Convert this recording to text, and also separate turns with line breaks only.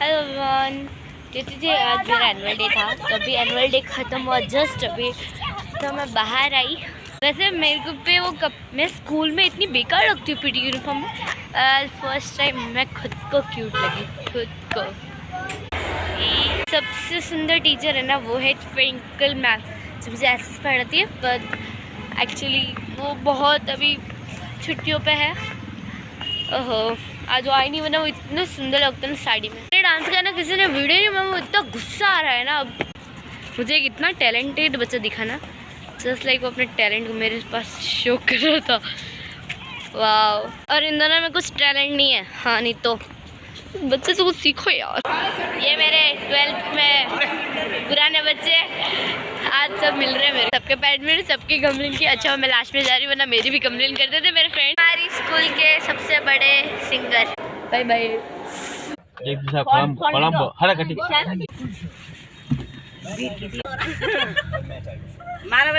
Hello everyone, कहती थी आज मेरा एनुअल डे था, तो अभी एनुअल डे ख़त्म हुआ जस्ट अभी, तो मैं बाहर आई। वैसे मेरे को पे वो मैं स्कूल में इतनी बेकार लगती हूँ पीटी यूनिफॉर्म में। फर्स्ट टाइम मैं खुद को क्यूट लगी, खुद को। सबसे सुंदर टीचर है ना, वो है ट्विंकल मैम, जो मुझे एसएस पढ़ाती है, पर एक्चुअली वो बहुत अभी छुट्टियों पे है। ओहो, आज वो आई नहीं, वरना वो इतना सुंदर लगता है ना साड़ी में। मैंने डांस करना किसी ने वीडियो नहीं, मैं इतना गुस्सा आ रहा है ना। अब मुझे एक इतना टैलेंटेड बच्चा दिखा ना, जस्ट लाइक वो अपने टैलेंट को मेरे पास शो कर रहा था। वाह, और इन दोनों में कुछ टैलेंट नहीं है। हाँ, नहीं तो बच्चे से कुछ सीखो यार। ये मेरे 12th में पुराने बच्चे आज सब मिल रहे हैं मेरे। सबके पैड में सबकी कंप्लेन की। अच्छा, मैं लास्ट में जा रही हूँ, वरना मेरी भी कंप्लेन करते थे मेरे फ्रेंड। हमारी स्कूल के सबसे बड़े सिंगर। Bye bye.
एक दूसरा कोलंबो हरकटी
मारा